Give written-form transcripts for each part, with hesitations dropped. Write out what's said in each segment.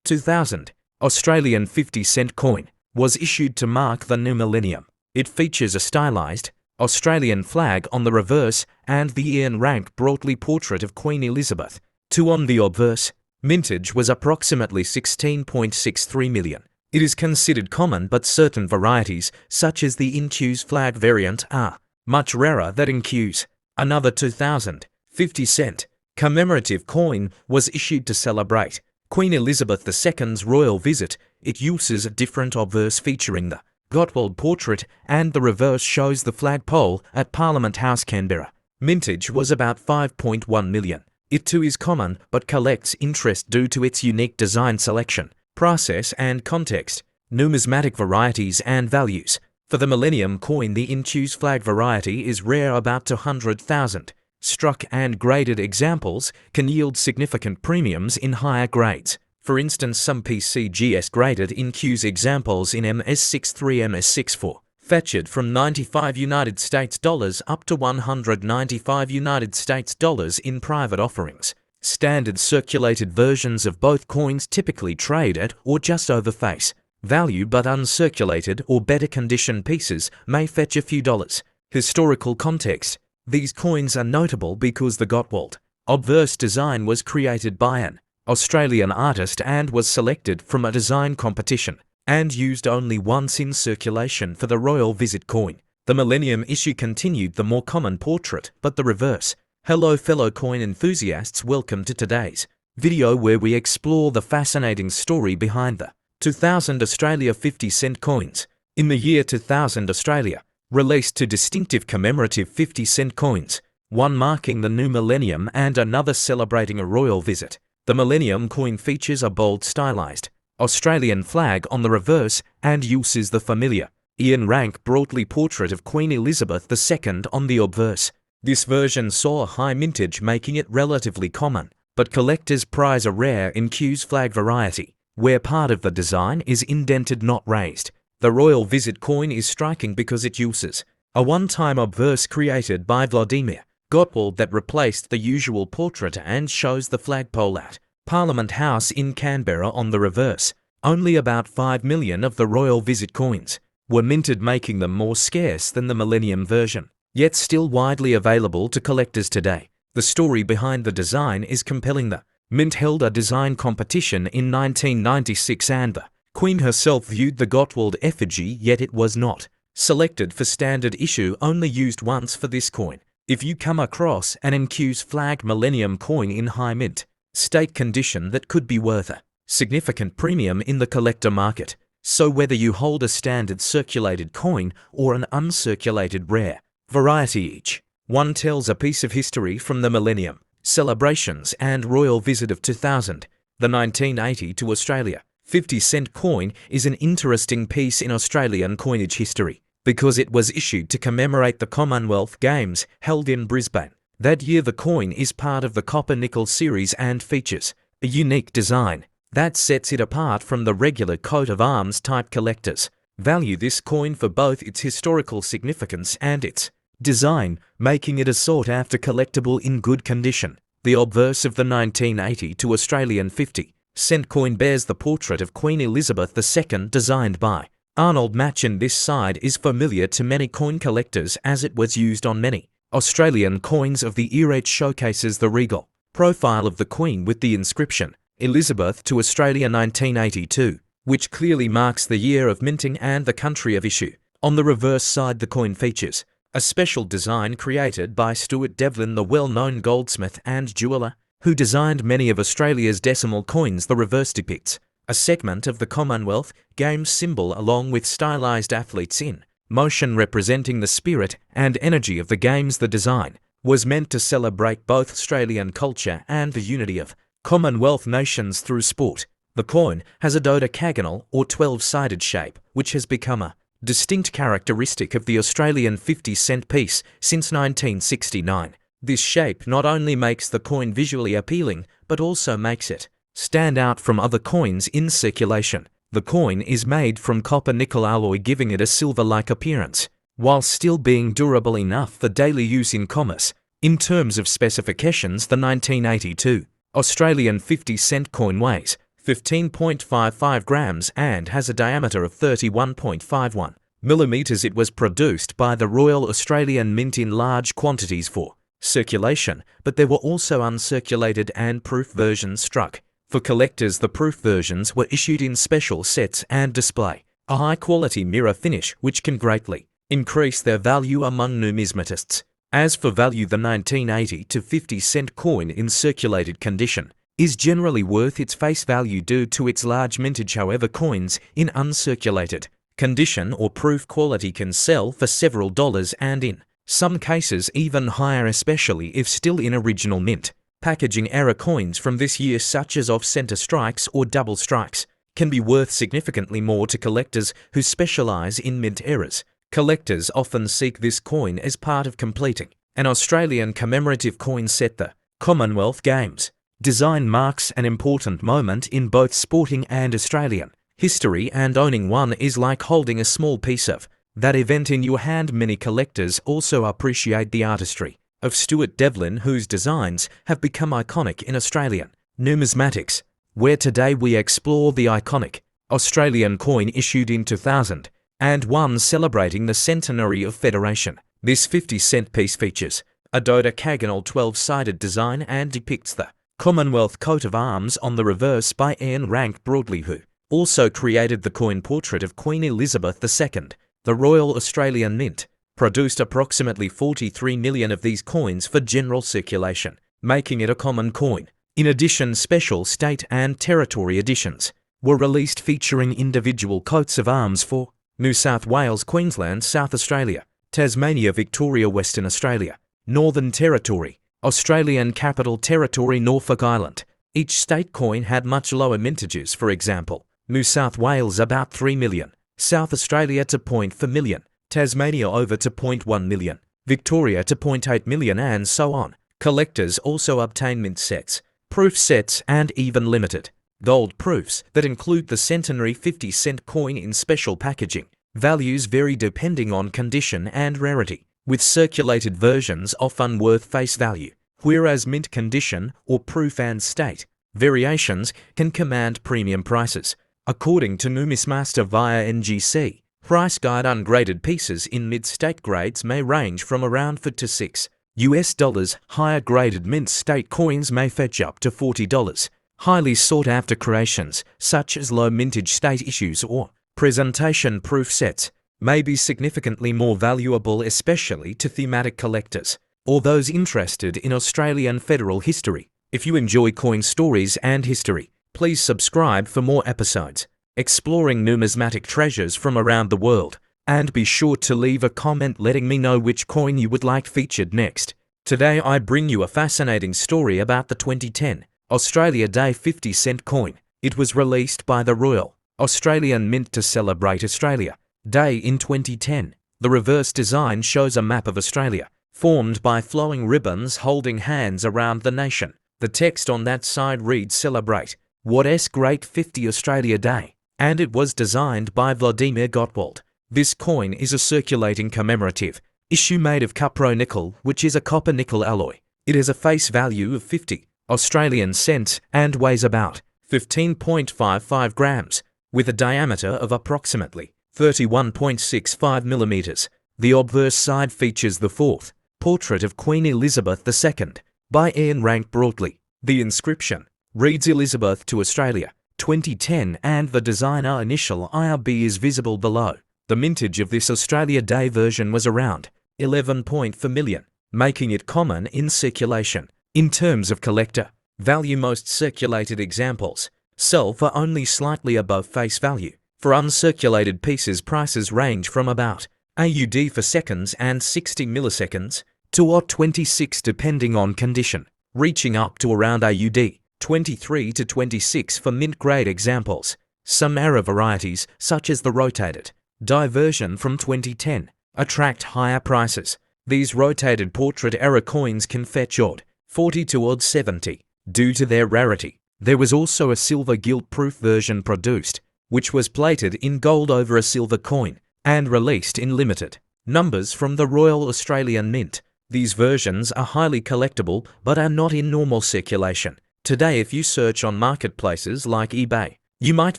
2000. Australian 50-cent coin was issued to mark the new millennium. It features a stylized Australian flag on the reverse and the Ian Rank Broadley portrait of Queen Elizabeth II on the obverse. Mintage was approximately 16.63 million. It is considered common, but certain varieties, such as the Incuse flag variant, are much rarer than Incuse. Another 2000 50-cent commemorative coin was issued to celebrate Queen Elizabeth II's royal visit. It uses a different obverse featuring the Gottwald portrait, and the reverse shows the flagpole at Parliament House, Canberra. Mintage was about 5.1 million. It too is common, but collects interest due to its unique design selection, process and context. Numismatic varieties and values. For the Millennium coin, the Incuse flag variety is rare, about 200,000. Struck and graded examples can yield significant premiums in higher grades. For instance, some PCGS graded Incuse examples in MS63, MS64 fetched from $95 up to $195 in private offerings. Standard circulated versions of both coins typically trade at or just over face value, but uncirculated or better condition pieces may fetch a few dollars. Historical context. These coins are notable because the Gottwald obverse design was created by an Australian artist and was selected from a design competition and used only once in circulation for the royal visit coin. The Millennium issue continued the more common portrait, but the reverse. Hello fellow coin enthusiasts, welcome to today's video where we explore the fascinating story behind the 2000 Australia 50-cent coins. In the year 2000, Australia released two distinctive commemorative 50-cent coins, one marking the new millennium and another celebrating a royal visit. The Millennium coin features a bold stylized Australian flag on the reverse and uses the familiar Ian Rank Broadley portrait of Queen Elizabeth II on the obverse. This version saw a high mintage, making it relatively common, but collectors prize a rare Incuse flag variety, where part of the design is indented, not raised. The royal visit coin is striking because it uses a one-time obverse created by Vladimir Gottwald that replaced the usual portrait and shows the flagpole at Parliament House in Canberra on the reverse. Only about 5 million of the royal visit coins were minted, making them more scarce than the Millennium version, yet still widely available to collectors today. The story behind the design is compelling. The Mint held a design competition in 1996 and the Queen herself viewed the Gottwald effigy, yet it was not selected for standard issue, only used once for this coin. If you come across an Incuse flag Millennium coin in high mint state condition, that could be worth a significant premium in the collector market. So whether you hold a standard circulated coin or an uncirculated rare variety, each one tells a piece of history from the Millennium celebrations and royal visit of 2000. The 1980 to Australia 50-cent coin is an interesting piece in Australian coinage history because it was issued to commemorate the Commonwealth Games held in Brisbane. That year the coin is part of the copper-nickel series and features a unique design that sets it apart from the regular coat of arms type. Collectors value this coin for both its historical significance and its design, making it a sought-after collectible in good condition. The obverse of the 1980 to Australian 50-cent coin bears the portrait of Queen Elizabeth II designed by Arnold Machen. This side is familiar to many coin collectors as it was used on many Australian coins of the era. It showcases the regal profile of the Queen with the inscription Elizabeth to Australia 1982, which clearly marks the year of minting and the country of issue. On the reverse side, the coin features a special design created by Stuart Devlin, the well-known goldsmith and jeweller who designed many of Australia's decimal coins. The reverse depicts a segment of the Commonwealth Games symbol along with stylized athletes in motion representing the spirit and energy of the Games. The design was meant to celebrate both Australian culture and the unity of Commonwealth nations through sport. The coin has a dodecagonal or 12-sided shape, which has become a distinct characteristic of the Australian 50-cent piece since 1969. This shape not only makes the coin visually appealing, but also makes it stand out from other coins in circulation. The coin is made from copper-nickel alloy, giving it a silver-like appearance, while still being durable enough for daily use in commerce. In terms of specifications, the 1982 Australian 50-cent coin weighs 15.55 grams and has a diameter of 31.51 millimeters. It was produced by the Royal Australian Mint in large quantities for circulation, but there were also uncirculated and proof versions struck. For collectors, the proof versions were issued in special sets and display a high-quality mirror finish which can greatly increase their value among numismatists. As for value, the 1980 to 50-cent coin in circulated condition is generally worth its face value due to its large mintage. However, coins in uncirculated condition or proof quality can sell for several dollars and in some cases even higher, especially if still in original mint. Packaging error coins from this year, such as off-center strikes or double strikes, can be worth significantly more to collectors who specialize in mint errors. Collectors often seek this coin as part of completing an Australian commemorative coin set. The Commonwealth Games design marks an important moment in both sporting and Australian history, and owning one is like holding a small piece of that event in your hand. Many collectors also appreciate the artistry of Stuart Devlin, whose designs have become iconic in Australian numismatics, where today we explore the iconic Australian coin issued in 2001 celebrating the Centenary of Federation. This 50-cent piece features a dodecagonal 12-sided design and depicts the Commonwealth coat of arms on the reverse by Ian Rank Broadley, who also created the coin portrait of Queen Elizabeth II. The Royal Australian Mint produced approximately 43 million of these coins for general circulation, making it a common coin. In addition, special state and territory editions were released featuring individual coats of arms for New South Wales, Queensland, South Australia, Tasmania, Victoria, Western Australia, Northern Territory, Australian Capital Territory, Norfolk Island. Each state coin had much lower mintages. For example, New South Wales about 3 million, South Australia to 0.4 million, Tasmania over to 0.1 million, Victoria to 0.8 million, and so on. Collectors also obtain mint sets, proof sets, and even limited gold proofs that include the centenary 50-cent coin in special packaging. Values vary depending on condition and rarity, with circulated versions often worth face value, whereas mint condition or proof and state variations can command premium prices. According to Numismaster via NGC Price Guide, ungraded pieces in mid-state grades may range from around $4 to $6. Higher graded mint state coins may fetch up to $40. Highly sought-after creations, such as low mintage state issues or presentation proof sets, may be significantly more valuable, especially to thematic collectors or those interested in Australian federal history. If you enjoy coin stories and history, please subscribe for more episodes exploring numismatic treasures from around the world, and be sure to leave a comment letting me know which coin you would like featured next. Today I bring you a fascinating story about the 2010 Australia Day 50-cent coin. It was released by the Royal Australian Mint to celebrate Australia Day in 2010. The reverse design shows a map of Australia, formed by flowing ribbons holding hands around the nation. The text on that side reads "Celebrate What's Great 50 Australia Day," and it was designed by Vladimir Gottwald. This coin is a circulating commemorative issue made of cupro-nickel, which is a copper-nickel alloy. It has a face value of 50 Australian cents and weighs about 15.55 grams, with a diameter of approximately 31.65 millimeters. The obverse side features the fourth portrait of Queen Elizabeth II by Ian Rank Broadley. The inscription reads "Elizabeth to Australia, 2010", and the designer initial IRB is visible below. The mintage of this Australia Day version was around 11.4 million, making it common in circulation. In terms of collector value, most circulated examples sell for only slightly above face value. For uncirculated pieces, prices range from about AUD for seconds and 60 milliseconds to AUD26 depending on condition, reaching up to around AUD 23 to 26 for mint-grade examples. Some error varieties, such as the rotated die version from 2010, attract higher prices. These rotated portrait error coins can fetch AUD 40 to AUD 70 due to their rarity. There was also a silver gilt-proof version produced, which was plated in gold over a silver coin and released in limited numbers from the Royal Australian Mint. These versions are highly collectible but are not in normal circulation. Today, if you search on marketplaces like eBay, you might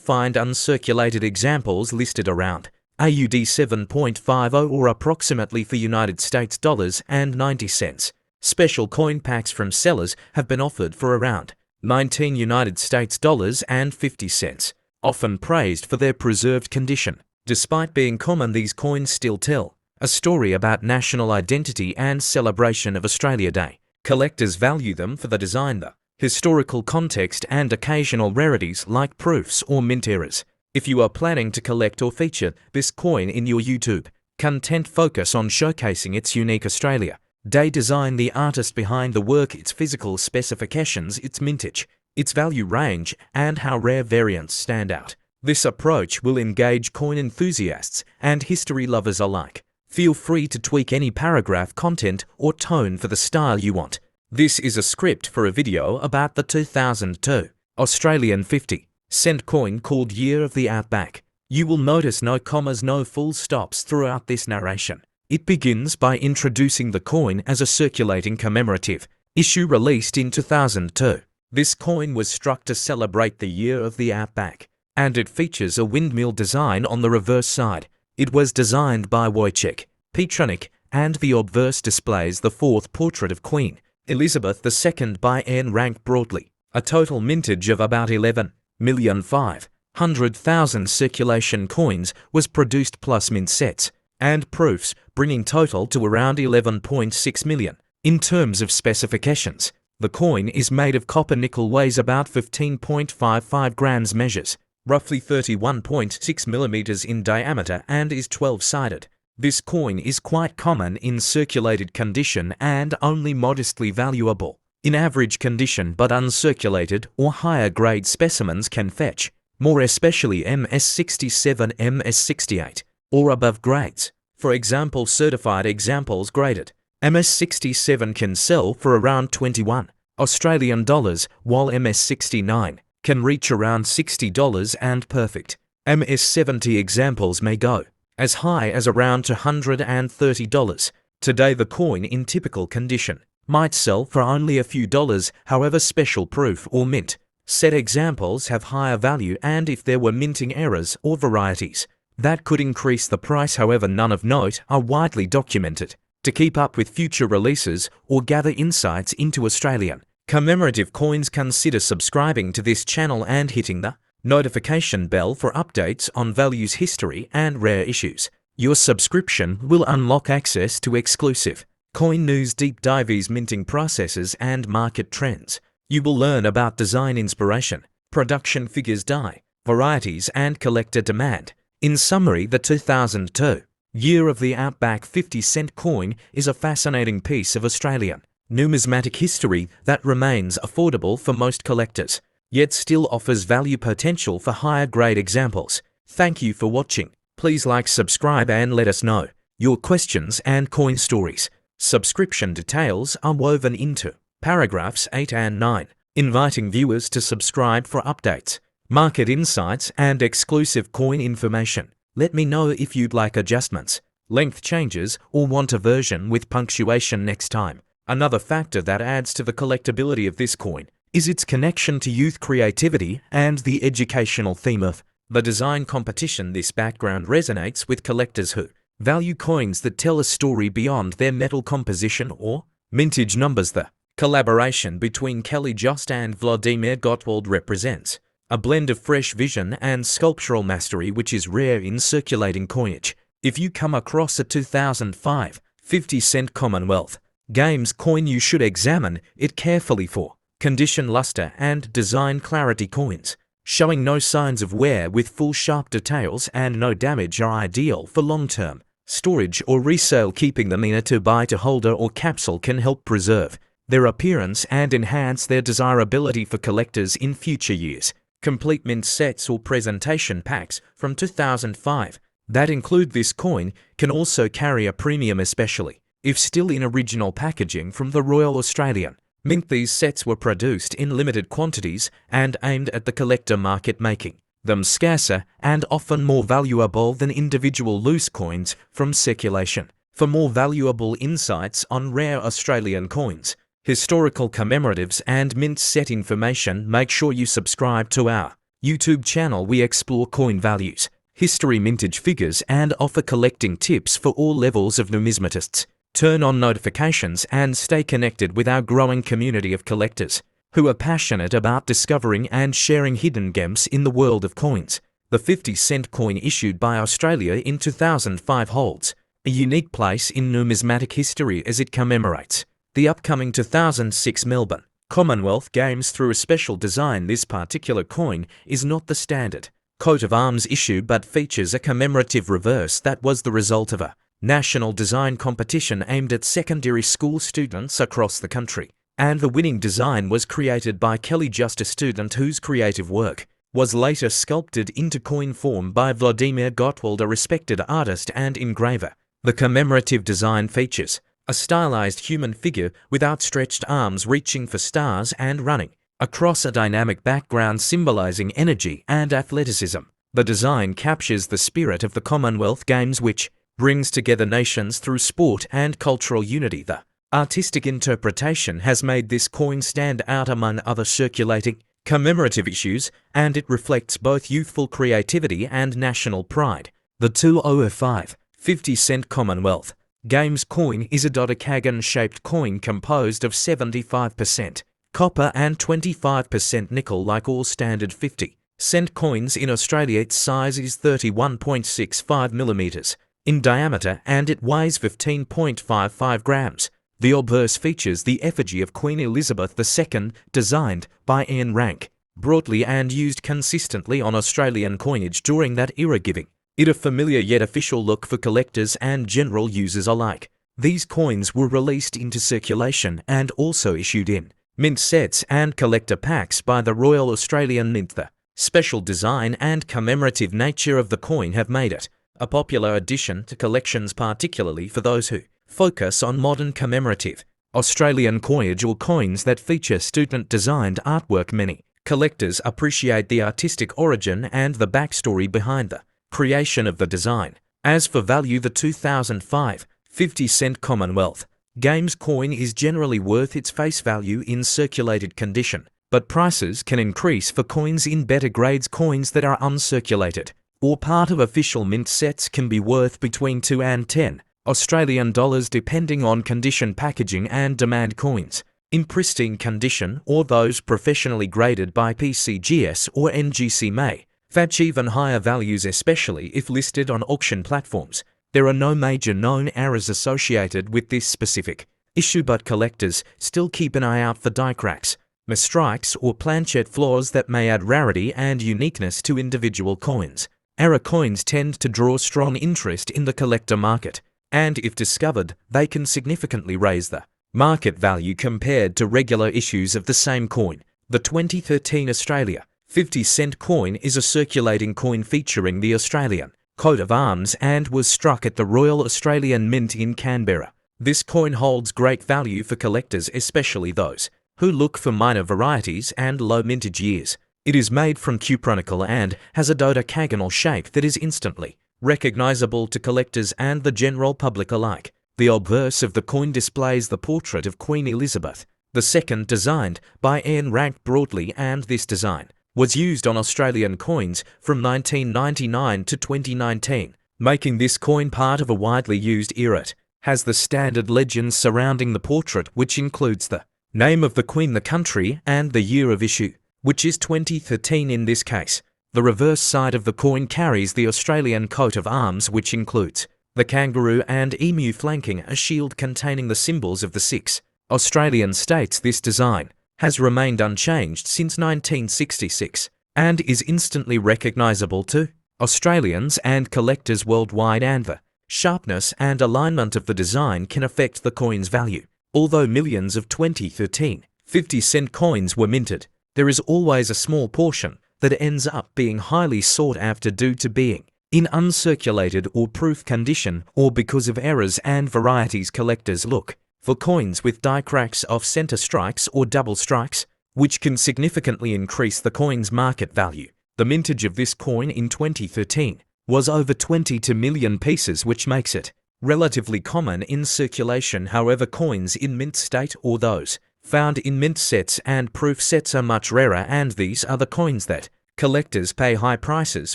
find uncirculated examples listed around AUD 7.50 or approximately for United States dollars and 90 cents. Special coin packs from sellers have been offered for around 19 United States dollars and 50 cents, often praised for their preserved condition. Despite being common, these coins still tell a story about national identity and celebration of Australia Day. Collectors value them for the design, the historical context, and occasional rarities like proofs or mint errors. If you are planning to collect or feature this coin in your YouTube content, focus on showcasing its unique Australia Day design, the artist behind the work, its physical specifications, its mintage, its value range, and how rare variants stand out. This approach will engage coin enthusiasts and history lovers alike. Feel free to tweak any paragraph, content, or tone for the style you want. This is a script for a video about the 2002 Australian 50-cent coin called Year of the Outback. You will notice no commas, no full stops throughout this narration. It begins by introducing the coin as a circulating commemorative issue released in 2002. This coin was struck to celebrate the Year of the Outback, and it features a windmill design on the reverse side. It was designed by Wojciech Petronik, and the obverse displays the fourth portrait of Queen Elizabeth II by Anne Rank broadly. A total mintage of about 11,500,000 circulation coins was produced, plus mint sets and proofs, bringing total to around 11.6 million. In terms of specifications, the coin is made of copper nickel, weighs about 15.55 grams, measures roughly 31.6 millimeters in diameter, and is 12-sided. This coin is quite common in circulated condition and only modestly valuable in average condition, but uncirculated or higher grade specimens can fetch more, especially MS67, MS68 or above grades. For example, certified examples graded MS67 can sell for around 21 Australian dollars, while MS69 can reach around $60, and perfect MS70 examples may go as high as around $230. Today, the coin in typical condition might sell for only a few dollars. However, special proof or mint set examples have higher value, and if there were minting errors or varieties, that could increase the price. However, none of note are widely documented. To keep up with future releases or gather insights into Australian commemorative coins, consider subscribing to this channel and hitting the notification bell for updates on values, history, and rare issues. Your subscription will unlock access to exclusive coin news, deep dives, minting processes, and market trends. You will learn about design inspiration, production figures, die varieties, and collector demand. In summary, the 2002 Year of the Outback 50-cent coin is a fascinating piece of Australian numismatic history that remains affordable for most collectors, yet still offers value potential for higher grade examples. Thank you for watching. Please like, subscribe, and let us know your questions and coin stories. Subscription details are woven into paragraphs 8 and 9, inviting viewers to subscribe for updates, market insights, and exclusive coin information. Let me know if you'd like adjustments, length changes, or want a version with punctuation next time. Another factor that adds to the collectability of this coin is its connection to youth creativity and the educational theme of the design competition. This background resonates with collectors who value coins that tell a story beyond their metal composition or mintage numbers. The collaboration between Kelly Jost and Vladimir Gottwald represents a blend of fresh vision and sculptural mastery which is rare in circulating coinage. If you come across a 2005 50-cent Commonwealth Games coin, you should examine it carefully for condition, luster, and design clarity. Coins showing no signs of wear with full sharp details and no damage are ideal for long-term storage or resale. Keeping them in a 2x2 holder or capsule can help preserve their appearance and enhance their desirability for collectors in future years. Complete mint sets or presentation packs from 2005 that include this coin can also carry a premium, especially if still in original packaging from the Royal Australian Mint. These sets were produced in limited quantities and aimed at the collector market, making them scarcer and often more valuable than individual loose coins from circulation. For more valuable insights on rare Australian coins, historical commemoratives and mint set information. Make sure you subscribe to our YouTube channel. We explore coin values, history, mintage figures, and offer collecting tips for all levels of numismatists. Turn on notifications and stay connected with our growing community of collectors who are passionate about discovering and sharing hidden gems in the world of coins. The 50-cent coin issued by Australia in 2005 holds a unique place in numismatic history as it commemorates the upcoming 2006 Melbourne Commonwealth Games through a special design. This particular coin is not the standard coat of arms issue but features a commemorative reverse that was the result of a national design competition aimed at secondary school students across the country. And the winning design was created by Kelly, just a student whose creative work was later sculpted into coin form by Vladimir Gottwald, a respected artist and engraver. The commemorative design features a stylized human figure with outstretched arms reaching for stars and running across a dynamic background symbolizing energy and athleticism. The design captures the spirit of the Commonwealth Games, which brings together nations through sport and cultural unity. The artistic interpretation has made this coin stand out among other circulating commemorative issues, and it reflects both youthful creativity and national pride. The 2005 50-cent Commonwealth Games coin is a dodecagon-shaped coin composed of 75% copper and 25% nickel. Like all standard 50-cent coins in Australia, its size is 31.65 millimeters in diameter and it weighs 15.55 grams. The obverse features the effigy of Queen Elizabeth II, designed by Ian Rank, broadly and used consistently on Australian coinage during that era, giving it a familiar yet official look for collectors and general users alike. These coins were released into circulation and also issued in mint sets and collector packs by the Royal Australian Mint. The special design and commemorative nature of the coin have made it a popular addition to collections, particularly for those who focus on modern commemorative Australian coinage or coins that feature student-designed artwork. Many collectors appreciate the artistic origin and the backstory behind the creation of the design. As for value, the 2005 50-cent Commonwealth Games coin is generally worth its face value in circulated condition, but prices can increase for coins in better grades. Coins that are uncirculated or part of official mint sets can be worth between 2 and 10 Australian dollars depending on condition, packaging and demand. Coins in pristine condition or those professionally graded by PCGS or NGC may fetch even higher values, especially if listed on auction platforms. There are no major known errors associated with this specific issue, but collectors still keep an eye out for die cracks, misstrikes or planchet flaws that may add rarity and uniqueness to individual coins. Error coins tend to draw strong interest in the collector market, and if discovered, they can significantly raise the market value compared to regular issues of the same coin. The 2013 Australia 50-cent coin is a circulating coin featuring the Australian coat of arms and was struck at the Royal Australian Mint in Canberra. This coin holds great value for collectors, especially those who look for minor varieties and low mintage years. It is made from cupronickel and has a dodecagonal shape that is instantly recognizable to collectors and the general public alike. The obverse of the coin displays the portrait of Queen Elizabeth II, designed by Ian Rank broadly, and this design was used on Australian coins from 1999 to 2019, making this coin part of a widely used era. It has the standard legends surrounding the portrait, which includes the name of the Queen, the country, and the year of issue, which is 2013 in this case. The reverse side of the coin carries the Australian coat of arms, which includes the kangaroo and emu flanking a shield containing the symbols of the 6 Australian states. This design has remained unchanged since 1966 and is instantly recognisable to Australians and collectors worldwide, and the sharpness and alignment of the design can affect the coin's value. Although millions of 2013 50-cent coins were minted, there is always a small portion that ends up being highly sought after due to being in uncirculated or proof condition, or because of errors and varieties. Collectors look for coins with die cracks, off-center strikes or double strikes, which can significantly increase the coin's market value. The mintage of this coin in 2013 was over 22 million pieces, which makes it relatively common in circulation. However, coins in mint state or those found in mint sets and proof sets are much rarer, and these are the coins that collectors pay high prices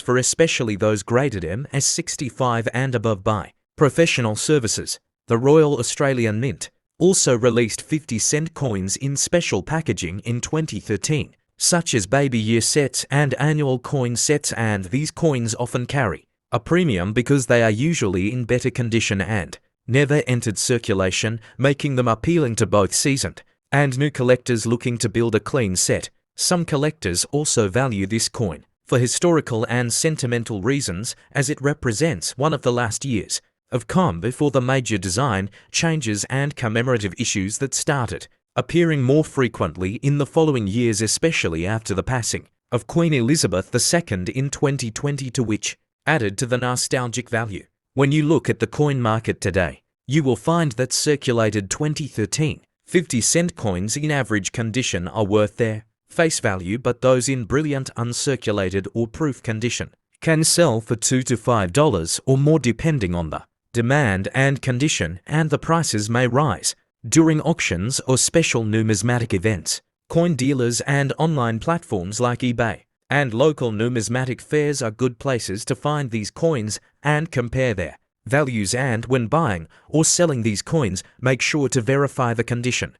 for, especially those graded MS 65 and above by professional services. The Royal Australian Mint also released 50-cent coins in special packaging in 2013, such as baby year sets and annual coin sets, and these coins often carry a premium because they are usually in better condition and never entered circulation, making them appealing to both seasoned and new collectors looking to build a clean set. Some collectors also value this coin for historical and sentimental reasons, as it represents one of the last years of calm before the major design changes and commemorative issues that started appearing more frequently in the following years, especially after the passing of Queen Elizabeth II in 2020, to which added to the nostalgic value. When you look at the coin market today, you will find that circulated 2013 50-cent coins in average condition are worth their face value, but those in brilliant uncirculated or proof condition can sell for $2 to $5 or more depending on the demand and condition, and the prices may rise during auctions or special numismatic events. Coin dealers and online platforms like eBay and local numismatic fairs are good places to find these coins and compare their values, and when buying or selling these coins, make sure to verify the condition